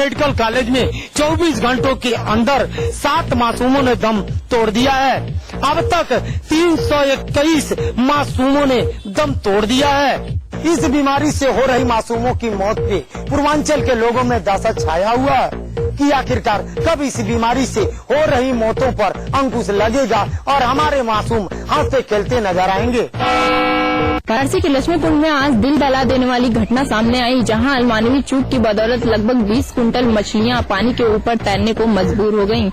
Medical college में 24 घंटों के अंदर 7 मासूमों ने दम तोड़ दिया है। अब तक 321 मासूमों ने दम तोड़ दिया है। इस बीमारी से हो रही मासूमों की मौत पे पूर्वांचल के लोगों में दहशत छाया हुआ है कि आखिरकार कब इस बीमारी से हो रही मौतों पर अंकुश लगेगा और हमारे मासूम हंसते खेलते नजर आएंगे। वाराणसी के लक्ष्मी कुंड में आज दिल दहला देने वाली घटना सामने आई, जहां अमानवीय चूक की बदौलत लगभग 20 कुंटल मछलियां पानी के ऊपर तैरने को मजबूर हो गयीं।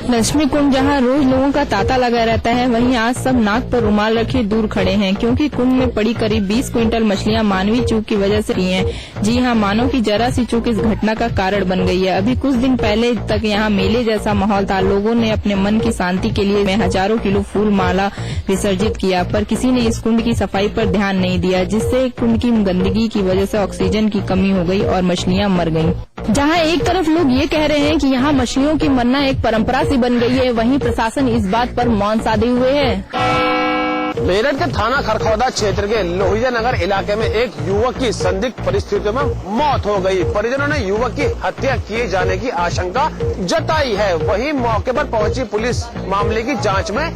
लक्ष्मी कुंड जहां रोज लोगों का तांता लगा रहता है, वहीं आज सब नाक पर रुमाल रखे दूर खड़े हैं, क्योंकि कुंड में पड़ी करीब 20 क्विंटल मछलियां मानवीय चूक की वजह से हैं। जी हां, मानव की जरा सी चूक इस घटना का कारण बन गई है। अभी कुछ दिन पहले तक यहां मेले जैसा माहौल था। लोगों ने अपने मन की शांति के लिए हजारों किलो फूल माला विसर्जित किया, पर किसी ने इस कुंड की सफाई पर ध्यान नहीं दिया, जिससे कुंड की गंदगी की वजह से ऑक्सीजन की कमी हो गई और मछलियां मर गईं। जहां एक तरफ लोग ये कह रहे हैं कि यहां मछलियों की मरना एक परंपरा सी बन गई है, वहीं प्रशासन इस बात पर मौन साधे हुए है। मेरठ के थाना खरखौदा क्षेत्र के लोहिया नगर इलाके में एक युवक की संदिग्ध परिस्थितियों में मौत हो गई। परिजनों ने युवक की हत्या किए जाने की आशंका जताई है। वहीं मौके पर पहुंची पुलिस मामले की जांच में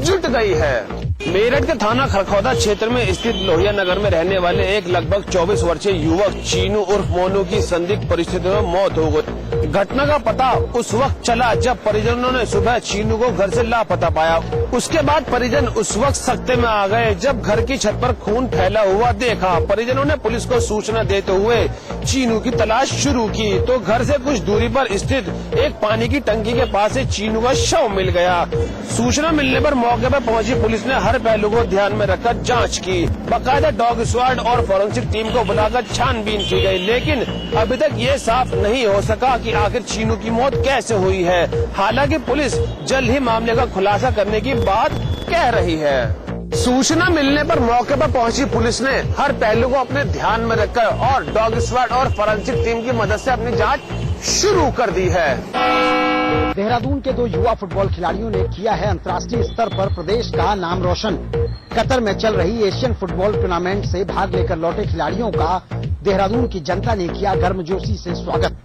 जुट गई है। मेरठ के थाना खरखौदा क्षेत्र में स्थित लोहिया नगर में रहने वाले एक लगभग 24 वर्षीय युवक चीनू उर्फ मोनू की संदिग्ध परिस्थितियों में मौत हो गई। घटना का पता उस वक्त चला जब परिजनों ने सुबह चीनू को घर से लापता पाया। उसके बाद परिजन उस वक्त सख्ते में आ गए जब घर की छत पर खून फैला हुआ देखा। परिजनों ने पुलिस को सूचना देते हुए चीनू की तलाश शुरू की तो घर से कुछ दूरी पर स्थित एक पानी की टंकी के पास से चीनू का शव मिल गया। सूचना मिलने पर मौके पर पहुंची पुलिस ने हर पहलू को ध्यान में रखकर जांच की। बाकायदा डॉग स्क्वाड और फॉरेंसिक टीम को बुलाकर छानबीन की गई, लेकिन अभी तक ये साफ नहीं हो सका कि आखिर चीनू की मौत कैसे हुई है। हालांकि पुलिस जल्द ही मामले का खुलासा करने की बात कह रही है। सूचना मिलने पर मौके पर पहुंची पुलिस ने हर पहलू को अपने ध्यान में रखकर और डॉग स्क्वाड और फॉरेंसिक टीम की मदद से अपनी जांच शुरू कर दी है। देहरादून के 2 युवा फुटबॉल खिलाड़ियों ने किया है अंतर्राष्ट्रीय स्तर पर प्रदेश का नाम रोशन। कतर में चल रही एशियन फुटबॉल टूर्नामेंट से भाग लेकर लौटे खिलाड़ियों का देहरादून की जनता ने किया गर्मजोशी से स्वागत।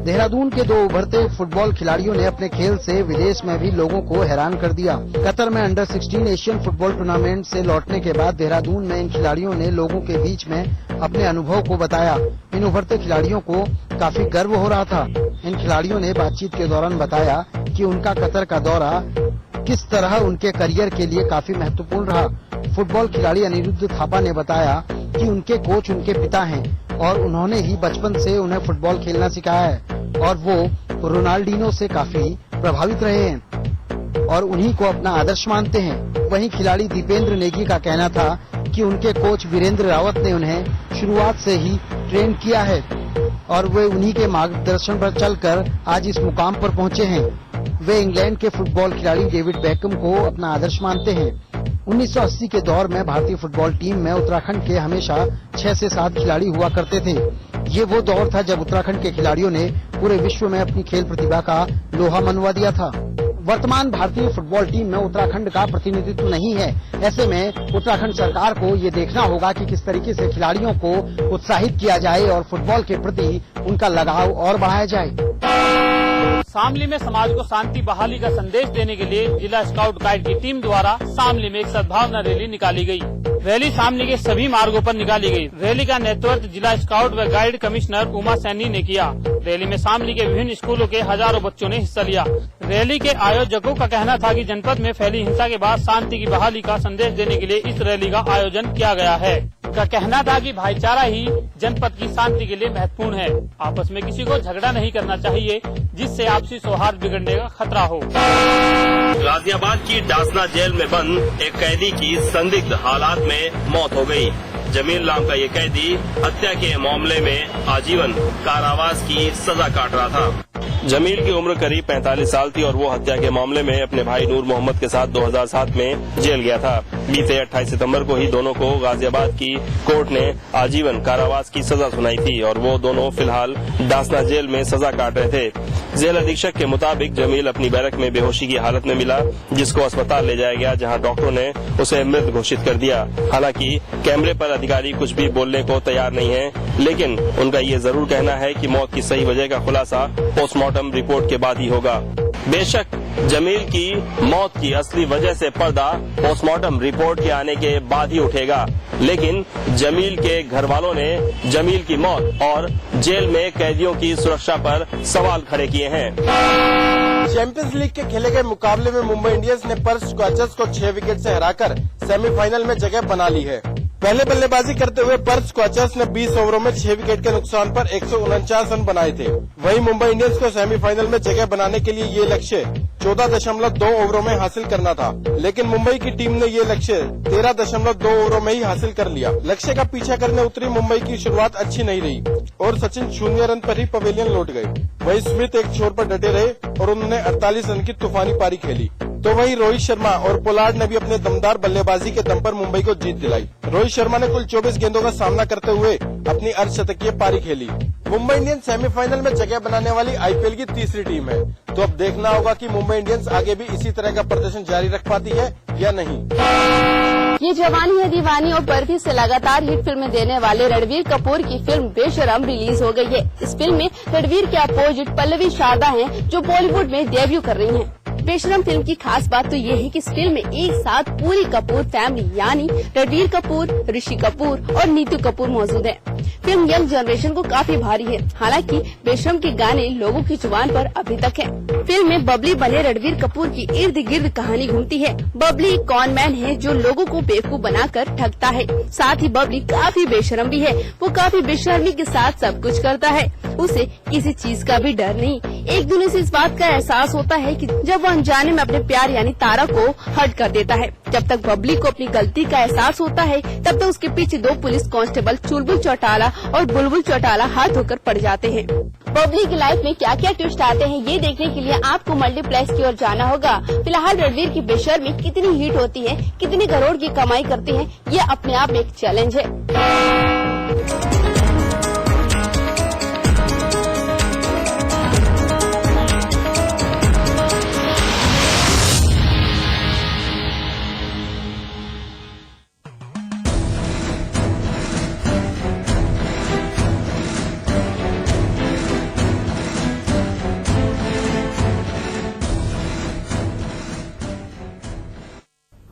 देहरादून के 2 उभरते फुटबॉल खिलाड़ियों ने अपने खेल से विदेश में भी लोगों को हैरान कर दिया। कतर में अंडर 16 एशियन फुटबॉल टूर्नामेंट से लौटने के बाद देहरादून में इन खिलाड़ियों ने लोगों के बीच में अपने अनुभव को बताया। इन उभरते खिलाड़ियों को काफी गर्व हो रहा था। इन खिलाड़ियों ने बातचीत के दौरान बताया कि उनका कतर का दौरा किस तरह उनके करियर के लिए काफी महत्वपूर्ण रहा। फुटबॉल खिलाड़ी अनिरुद्ध थापा ने बताया कि उनके कोच उनके पिता हैं और उन्होंने ही बचपन से उन्हें फुटबॉल खेलना सिखाया है और वो रोनाल्डिनो से काफी प्रभावित रहे हैं और उन्हीं को अपना आदर्श मानते हैं। वहीं खिलाड़ी दीपेंद्र नेगी का कहना था कि उनके कोच वीरेंद्र रावत ने उन्हें शुरुआत से ही ट्रेन किया है और वे उन्हीं के मार्गदर्शन पर चलकर आज इस मुकाम पर पहुंचे हैं। वे इंग्लैंड के फुटबॉल खिलाड़ी डेविड बैकम को अपना आदर्श मानते हैं। 1980 के दौर में भारतीय फुटबॉल टीम में उत्तराखंड के हमेशा 6 से 7 खिलाड़ी हुआ करते थे। ये वो दौर था जब उत्तराखंड के खिलाड़ियों ने पूरे विश्व में अपनी खेल प्रतिभा का लोहा मनवा दिया था। वर्तमान भारतीय फुटबॉल टीम में उत्तराखंड का प्रतिनिधित्व नहीं है। ऐसे में उत्तराखंड सरकार को ये देखना होगा कि किस तरीके से खिलाड़ियों को उत्साहित किया जाए और फुटबॉल के प्रति उनका लगाव और बढ़ाया जाए। शामली में समाज को शांति बहाली का संदेश देने के लिए जिला स्काउट गाइड की टीम द्वारा शामली में एक सद्भावना रैली निकाली गई। रैली शामली के सभी मार्गों पर निकाली गई। रैली का नेतृत्व जिला स्काउट व गाइड कमिश्नर उमा सैनी ने किया। रैली में शामली के विभिन्न स्कूलों के हजारों बच्चों ने हिस्सा लिया। रैली के आयोजकों का कहना था कि जनपद में फैली हिंसा के बाद शांति की बहाली का संदेश देने के लिए इस रैली का आयोजन किया गया है। उनका कहना था कि भाईचारा ही जनपद की शांति के लिए महत्वपूर्ण है। आपस में किसी को झगड़ा नहीं करना चाहिए, जिससे आपसी सौहार्द बिगड़ने का खतरा हो। गाजियाबाद की डासना जेल में बंद एक कैदी की संदिग्ध हालात में मौत हो गई। जमील नाम का ये कैदी हत्या के मामले में आजीवन कारावास की सजा काट रहा था। जमील की उम्र करीब 45 साल थी और वो हत्या के मामले में अपने भाई नूर मोहम्मद के साथ 2007 में जेल गया था। बीते 28 सितंबर को ही दोनों को गाजियाबाद की कोर्ट ने आजीवन कारावास की सजा सुनाई थी और वो दोनों फिलहाल डासना जेल में सजा काट रहे थे। जेल अधीक्षक के मुताबिक जमील अपनी बैरक में बेहोशी की हालत में मिला, जिसको अस्पताल ले जाया गया, जहां डॉक्टरों ने उसे मृत घोषित कर दिया। हालांकि कैमरे पर अधिकारी कुछ भी बोलने को तैयार नहीं है। लेकिन उनका ये जरूर कहना है कि मौत की सही वजह का खुलासा पोस्टमार्टम रिपोर्ट के बाद ही होगा। बेशक जमील की मौत की असली वजह से पर्दा पोस्टमार्टम रिपोर्ट के आने के बाद ही उठेगा, लेकिन जमील के घर वालों ने जमील की मौत और जेल में कैदियों की सुरक्षा पर सवाल खड़े किए हैं। चैंपियंस लीग के खेले गए मुकाबले में मुंबई इंडियंस ने पर्थ स्क्वैचर्स को 6 विकेट से हराकर सेमीफाइनल में जगह बना ली है। पहले बल्लेबाजी करते हुए पर्थ स्क्वैचर्स ने 20 ओवरों में 6 विकेट के नुकसान पर 149 रन बनाए थे। वहीं मुंबई इंडियंस को सेमीफाइनल में जगह बनाने के लिए ये लक्ष्य 14.2 ओवरों में हासिल करना था, लेकिन मुंबई की टीम ने ये लक्ष्य 13.2 ओवरों में ही हासिल कर लिया। लक्ष्य का पीछा करने उतरी मुंबई की शुरुआत अच्छी नहीं रही और सचिन 0 रन पर ही पवेलियन लौट गए। वहीं स्मिथ एक छोर पर डटे रहे और उन्होंने 48 रन की तूफानी पारी खेली। तो वहीं रोहित शर्मा और पोलार्ड ने भी अपने दमदार बल्लेबाजी के दम पर मुंबई को जीत दिलाई। रोहित शर्मा ने कुल 24 गेंदों का सामना करते हुए अपनी अर्धशतकीय पारी खेली। मुंबई इंडियंस सेमीफाइनल में जगह बनाने वाली आईपीएल की तीसरी टीम है, तो अब देखना होगा कि मुंबई इंडियंस आगे भी इसी तरह का प्रदर्शन जारी रख पाती है या नहीं। ये जवानी है दीवानी और बर्फी से लगातार हिट फिल्में देने वाले रणवीर कपूर की फिल्म बेशरम रिलीज हो गई है। इस फिल्म में रणवीर के अपोजिट पल्लवी शारदा हैं, जो बॉलीवुड में डेब्यू कर रही हैं। बेशरम फिल्म की खास बात तो ये है कि इस फिल्म में एक साथ पूरी कपूर फैमिली यानी रणवीर कपूर, ऋषि कपूर और नीतू कपूर मौजूद है। फिल्म यंग जनरेशन को काफी भारी है, हालांकि बेशरम के गाने लोगों की जुबान पर अभी तक है। फिल्म में बबली बने रणवीर कपूर की इर्द गिर्द कहानी घूमती है। बबली एक कॉनमैन है जो लोगों को बेवकूफ बनाकर ठगता है। साथ ही बबली काफी बेशरम भी है, वो काफी बेशर्मी के साथ सब कुछ करता है, उसे किसी चीज का भी डर नहीं। एक दिन उसे इस बात का एहसास होता है कि जब वो अनजाने में अपने प्यार यानी तारा को हर्ट कर देता है। जब तक बबली को अपनी गलती का एहसास होता है, तब तक उसके पीछे 2 पुलिस कांस्टेबल चुलबुल चौटाला और बुलबुल चौटाला हाथ धोकर पड़ जाते हैं। बबली की लाइफ में क्या क्या ट्विस्ट आते हैं, ये देखने के लिए आपको मल्टीप्लेक्स की ओर जाना होगा। फिलहाल रणवीर की बेशर्मी कितनी हिट होती है, कितनी करोड़ की कमाई करती है, ये अपने आप एक चैलेंज है।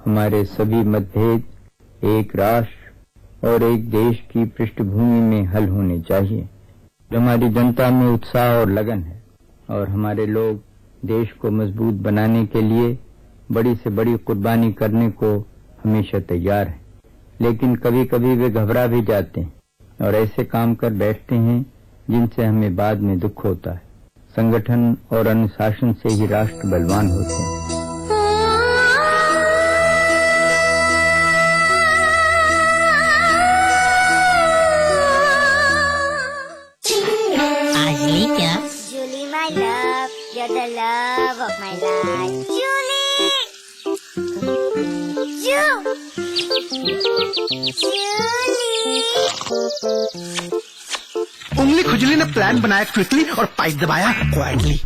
हमारे सभी मतभेद एक राष्ट्र और एक देश की पृष्ठभूमि में हल होने चाहिए। हमारी जनता में उत्साह और लगन है और हमारे लोग देश को मजबूत बनाने के लिए बड़ी से बड़ी कुर्बानी करने को हमेशा तैयार हैं। लेकिन कभी कभी वे घबरा भी जाते हैं और ऐसे काम कर बैठते हैं जिनसे हमें बाद में दुख होता है। संगठन और अनुशासन से ही राष्ट्र बलवान होते हैं। You're the love of my life. Julie! उंगली खुजली ने प्लान बनाया क्विकली और पाइप दबाया quietly.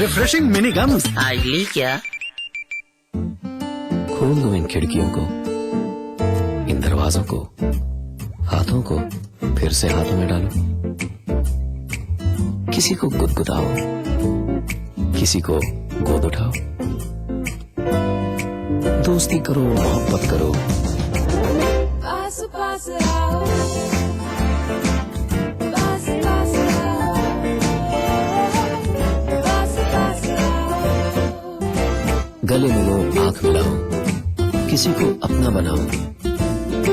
Refreshing mini gums. Ideally क्या? खोल दो इन खिड़कियों को, इन दरवाजों को, हाथों को फिर से हाथों में डालो। किसी को गुदगुदाओ, किसी को गोद उठाओ, दोस्ती करो, मोहब्बत करो। पास पास आओ, पास पास आओ, पास पास आओ। गले मिलो, आंख मिलाओ, किसी को अपना बनाओ,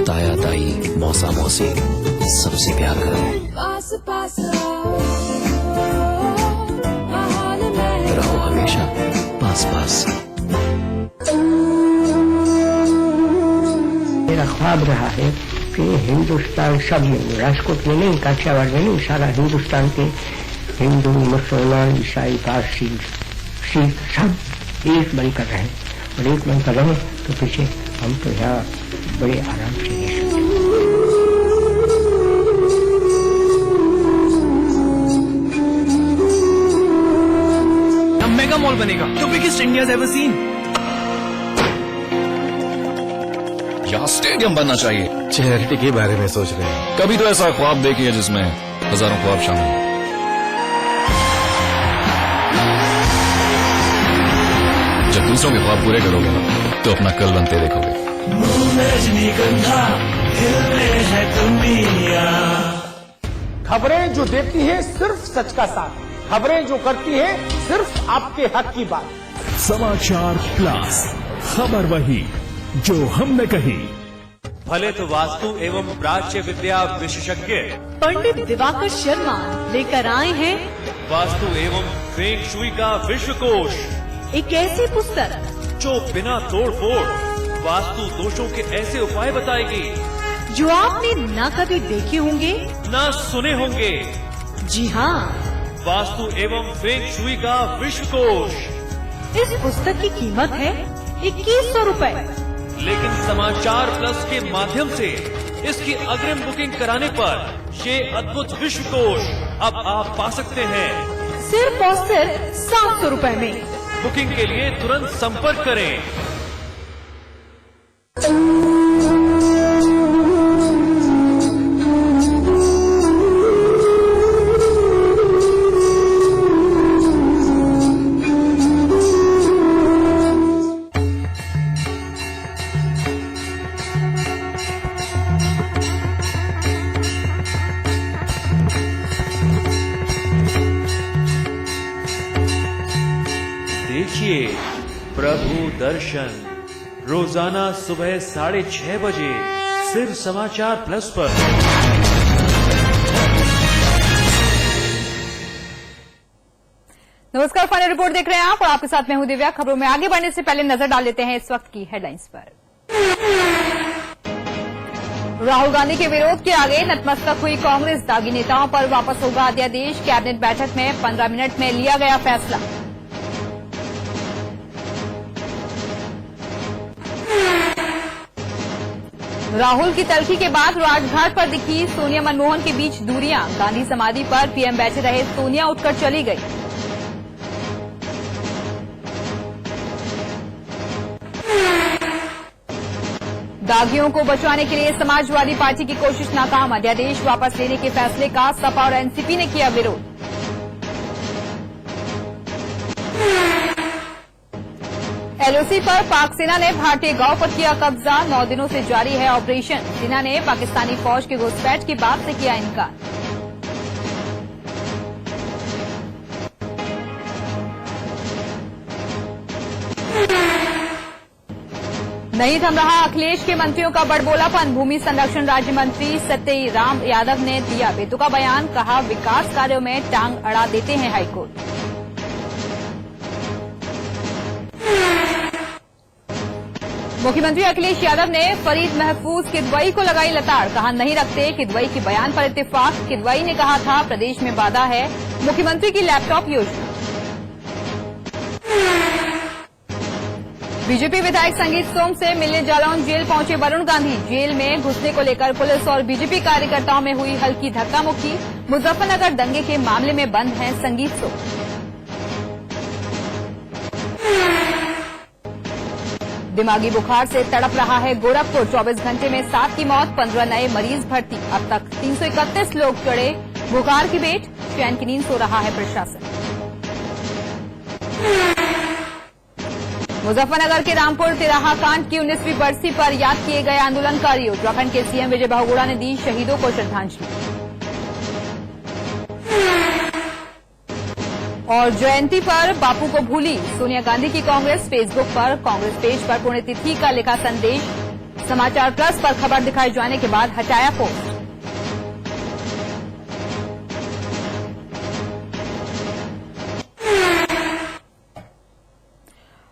ताया ताई, मौसा मौसी सबसे प्यार करो। पास पास रहो हमेशा पास पास। मेरा ख्वाब रहा है कि हिंदुस्तान सब राजकोट में नहीं, काठियावाड़ में नहीं, सारा हिंदुस्तान के हिंदू, मुसलमान, ईसाई, पारसी, सिख सब एक बनकर रहे और एक बनकर रहे तो पीछे हम तो यहाँ बड़े आराम से रह सकते। मॉल बनेगा, the biggest India's ever seen. यहाँ स्टेडियम बनना चाहिए। चैरिटी के बारे में सोच रहे हैं? कभी तो ऐसा ख्वाब देखिए जिसमें हजारों ख्वाब शामिल हैं। जब दूसरों के ख्वाब पूरे करोगे ना, तो अपना कल बनते देखोगे। खबरें जो देती है सिर्फ सच का साथ, खबरें जो करती है सिर्फ आपके हक की बात। समाचार प्लस, खबर वही जो हमने कही। भले तो वास्तु एवं प्राच्य विद्या विशेषज्ञ पंडित दिवाकर शर्मा लेकर आए हैं वास्तु एवं फेंग शुई का विश्वकोश, एक ऐसी पुस्तक जो बिना तोड़ फोड़ वास्तु दोषों के ऐसे उपाय बताएगी जो आपने न कभी देखे होंगे न सुने होंगे। जी हाँ, वास्तु एवं फेंग शुई का विश्वकोश। इस पुस्तक की कीमत है 2100 रुपए, लेकिन समाचार प्लस के माध्यम से इसकी अग्रिम बुकिंग कराने पर ये अद्भुत विश्वकोश अब आप पा सकते हैं सिर्फ और सिर्फ 700 रुपए में। बुकिंग के लिए तुरंत संपर्क करें। देखिए प्रभु दर्शन रोजाना सुबह 6:30 बजे सिर्फ समाचार प्लस पर। नमस्कार, फाइनल रिपोर्ट देख रहे हैं आप और आपके साथ मैं हूं दिव्या। खबरों में आगे बढ़ने से पहले नजर डाल लेते हैं इस वक्त की हेडलाइंस पर। राहुल गांधी के विरोध के आगे नतमस्तक हुई कांग्रेस, दागी नेताओं पर वापस होगा अध्यादेश। कैबिनेट बैठक में 15 मिनट में लिया गया फैसला। राहुल की तल्खी के बाद राजघाट पर दिखी सोनिया मनमोहन के बीच दूरियां। गांधी समाधि पर पीएम बैठे रहे, सोनिया उठकर चली गई। दागियों को बचाने के लिए समाजवादी पार्टी की कोशिश नाकाम। अध्यादेश वापस लेने के फैसले का सपा और एनसीपी ने किया विरोध। एलओसी पर पाक सेना ने भाटे गांव पर किया कब्जा। 9 दिनों से जारी है ऑपरेशन। सेना ने पाकिस्तानी फौज के घुसपैठ की बात से किया इनकार। नहीं थम रहा अखिलेश के मंत्रियों का बड़बोलापन। भूमि संरक्षण राज्य मंत्री सत्यराम यादव ने दिया बेतुका बयान। कहा, विकास कार्यों में टांग अड़ा देते हैं हाईकोर्ट। मुख्यमंत्री अखिलेश यादव ने फरीद महफूज किदवई को लगाई लताड़। कहा, नहीं रखते किदवई के बयान पर इत्तेफाक। किदवई ने कहा था, प्रदेश में बाधा है मुख्यमंत्री की लैपटॉप योजना। बीजेपी विधायक संगीत सोम से मिलने जालौन जेल पहुंचे वरुण गांधी। जेल में घुसने को लेकर पुलिस और बीजेपी कार्यकर्ताओं में हुई हल्की धक्का मुक्की। मुजफ्फरनगर दंगे के मामले में बंद हैं संगीत सोम। दिमागी बुखार से तड़प रहा है गोरखपुर। 24 घंटे में 7 की मौत, 15 नए मरीज भर्ती। अब तक 331 लोग चढ़े बुखार की बेट। चैन की नींद सो रहा है प्रशासन। मुजफ्फरनगर के रामपुर तिराहा कांड की 19वीं बरसी पर याद किए गए आंदोलनकारियों। उत्तराखंड के सीएम विजय बहुगुणा ने दी शहीदों को श्रद्धांजलि। और जयंती पर बापू को भूली सोनिया गांधी की कांग्रेस। फेसबुक पर कांग्रेस पेज पर पुण्यतिथि का लिखा संदेश। समाचार प्लस पर खबर दिखाए जाने के बाद हटाया पोस्ट।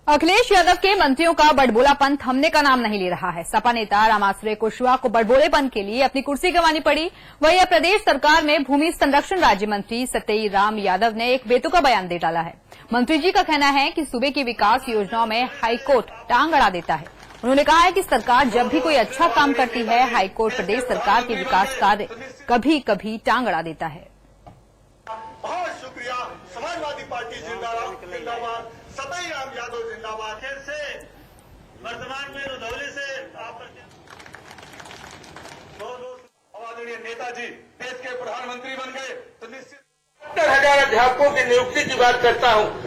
अखिलेश यादव के मंत्रियों का बड़बोलापन थमने का नाम नहीं ले रहा है। सपा नेता रामाश्रय कुशवाहा को बड़बोलेपन के लिए अपनी कुर्सी गंवानी पड़ी। वहीं अब प्रदेश सरकार में भूमि संरक्षण राज्य मंत्री सत्यराम यादव ने एक बेतुका बयान दे डाला है। मंत्री जी का कहना है कि सूबे की विकास योजनाओं में हाईकोर्ट टांग अड़ा देता है। उन्होंने कहा है कि सरकार जब भी कोई अच्छा काम करती है, हाईकोर्ट प्रदेश सरकार के विकास कार्य कभी कभी टांग अड़ा देता है। बहुत शुक्रिया। समाजवादी पार्टी जिंदाबाद। जिंदाबाद, सतई राम यादव जिंदाबाद। से वर्तमान में रुधौली से आदरणीय नेताजी देश के प्रधानमंत्री बन गए तो निश्चित 70,000 अध्यापकों की नियुक्ति की बात करता हूं।